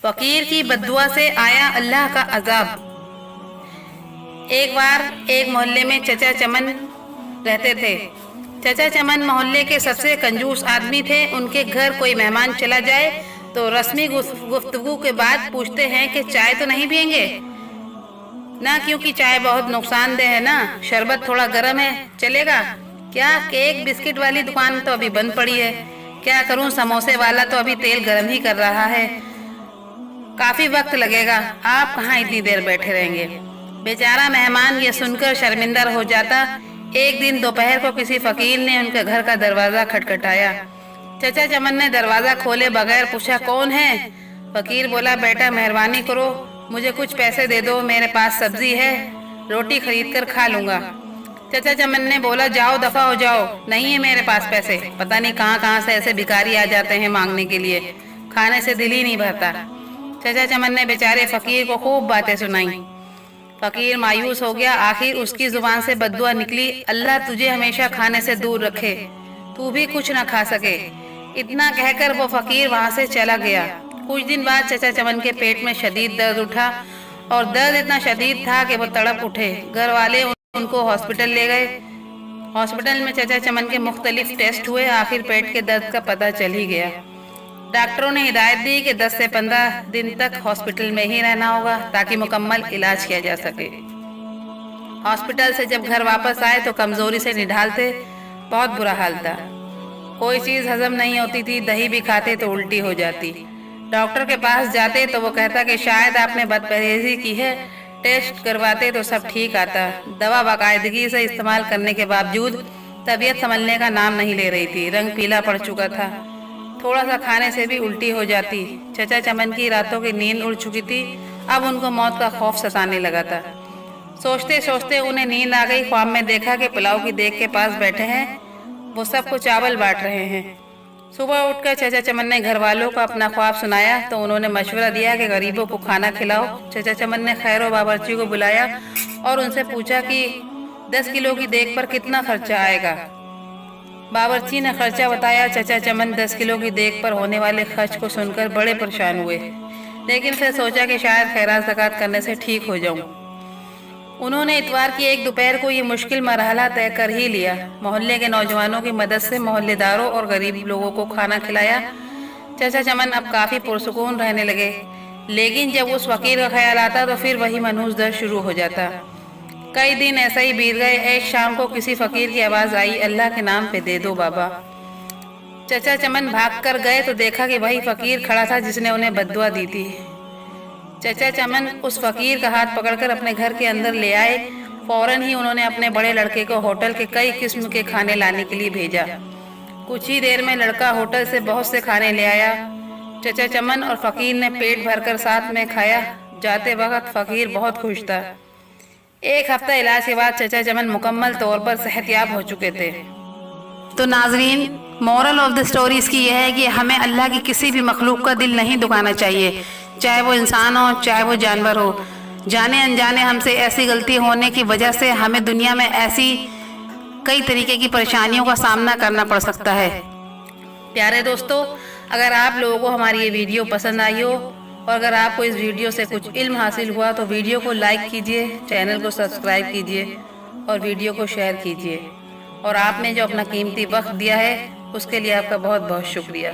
फकीर की बद्दुआ से आया अल्लाह का अजाब। एक बार एक मोहल्ले में चचा चमन रहते थे। चचा चमन मोहल्ले के सबसे कंजूस आदमी थे। उनके घर कोई मेहमान चला जाए तो रस्मी गुफ्तगू के बाद पूछते हैं कि चाय तो नहीं पियेंगे ना, क्योंकि चाय बहुत नुकसानदेह है ना, शरबत थोड़ा गर्म है, चलेगा क्या? केक बिस्किट वाली दुकान तो अभी बंद पड़ी है, क्या करूं, समोसे वाला तो अभी तेल गर्म ही कर रहा है, काफी वक्त लगेगा, आप कहाँ इतनी देर बैठे रहेंगे। बेचारा मेहमान ये सुनकर शर्मिंदा हो जाता। एक दिन दोपहर को किसी फकीर ने उनके घर का दरवाजा खटखटाया। चचा चमन ने दरवाजा खोले बगैर पूछा, कौन है? फकीर बोला, बेटा मेहरबानी करो, मुझे कुछ पैसे दे दो, मेरे पास सब्जी है, रोटी खरीद कर खा लूंगा। चचा चमन ने बोला, जाओ दफा हो जाओ, नहीं है मेरे पास पैसे, पता नहीं कहाँ से ऐसे भिखारी आ जाते हैं मांगने के लिए, खाने से दिल ही नहीं भरता। चचा चमन ने बेचारे फकीर को खूब बातें सुनाई। फकीर मायूस हो गया। आखिर उसकी जुबान से बद्दुआ निकली, अल्लाह तुझे हमेशा खाने से दूर रखे, तू भी कुछ न खा सके। इतना कहकर वो फकीर वहां से चला गया। कुछ दिन बाद चचा चमन के पेट में शदीद दर्द उठा और दर्द इतना शदीद था कि वो तड़प उठे। घर वाले उनको हॉस्पिटल ले गए। हॉस्पिटल में चचा चमन के मुख्तलिफ टेस्ट हुए। आखिर पेट के दर्द का पता चल ही गया। डॉक्टरों ने हिदायत दी कि 10 से 15 दिन तक हॉस्पिटल में ही रहना होगा ताकि मुकम्मल इलाज किया जा सके। हॉस्पिटल से जब घर वापस आए तो कमजोरी से निढाल थे, बहुत बुरा हाल था, कोई चीज़ हजम नहीं होती थी, दही भी खाते तो उल्टी हो जाती। डॉक्टर के पास जाते तो वो कहता कि शायद आपने बदपरहेजी की है, टेस्ट करवाते तो सब ठीक आता। दवा बाकायदगी से इस्तेमाल करने के बावजूद तबीयत संभलने का नाम नहीं ले रही थी, रंग पीला पड़ चुका था, थोड़ा सा खाने से भी उल्टी हो जाती। चचा चमन की रातों की नींद उड़ चुकी थी। अब उनको मौत का खौफ सताने लगा था। सोचते सोचते उन्हें नींद आ गई। ख्वाब में देखा कि पुलाव की देग के पास बैठे हैं, वो सबको चावल बांट रहे हैं। सुबह उठकर चचा चमन ने घर वालों को अपना ख्वाब सुनाया तो उन्होंने मशवरा दिया कि गरीबों को खाना खिलाओ। चचा चमन ने खैर व बावर्ची को बुलाया और उनसे पूछा कि 10 किलो की देग पर कितना खर्चा आएगा। बावर्ची ने खर्चा बताया। चचा चमन 10 किलो की देग पर होने वाले खर्च को सुनकर बड़े परेशान हुए, लेकिन फिर सोचा कि शायद खैरात ज़कात करने से ठीक हो जाऊं। उन्होंने इतवार की एक दोपहर को ये मुश्किल मरहला तय कर ही लिया। मोहल्ले के नौजवानों की मदद से मोहल्लेदारों और गरीब लोगों को खाना खिलाया। चचा चमन अब काफ़ी पुरसुकून रहने लगे, लेकिन जब उस फकीर का ख्याल आता तो फिर वही मनहूस दर्द शुरू हो जाता। कई दिन ऐसा ही बीत गए। एक शाम को किसी फकीर की आवाज़ आई, अल्लाह के नाम पे दे दो बाबा। चचा चमन भाग कर गए तो देखा कि वही फकीर खड़ा था जिसने उन्हें बद्दुआ दी थी। चचा चमन उस फकीर का हाथ पकड़कर अपने घर के अंदर ले आए। फौरन ही उन्होंने अपने बड़े लड़के को होटल के कई किस्म के खाने लाने के लिए भेजा। कुछ ही देर में लड़का होटल से बहुत से खाने ले आया। चचा चमन और फकीर ने पेट भरकर साथ में खाया। जाते वक्त फकीर बहुत खुश था। एक हफ्ता इलाज के बाद चचा चमन मुकम्मल तौर पर सेहतयाब हो चुके थे। तो नाजरीन, मोरल ऑफ द स्टोरी इसकी यह है कि हमें अल्लाह की किसी भी मखलूक का दिल नहीं दुखाना चाहिए, चाहे वो इंसान हो चाहे वो जानवर हो। जाने अनजाने हमसे ऐसी गलती होने की वजह से हमें दुनिया में ऐसी कई तरीके की परेशानियों का सामना करना पड़ सकता है। प्यारे दोस्तों, अगर आप लोगों को हमारी ये वीडियो पसंद आई हो और अगर आपको इस वीडियो से कुछ इल्म हासिल हुआ तो वीडियो को लाइक कीजिए, चैनल को सब्सक्राइब कीजिए और वीडियो को शेयर कीजिए। और आपने जो अपना कीमती वक्त दिया है उसके लिए आपका बहुत बहुत शुक्रिया।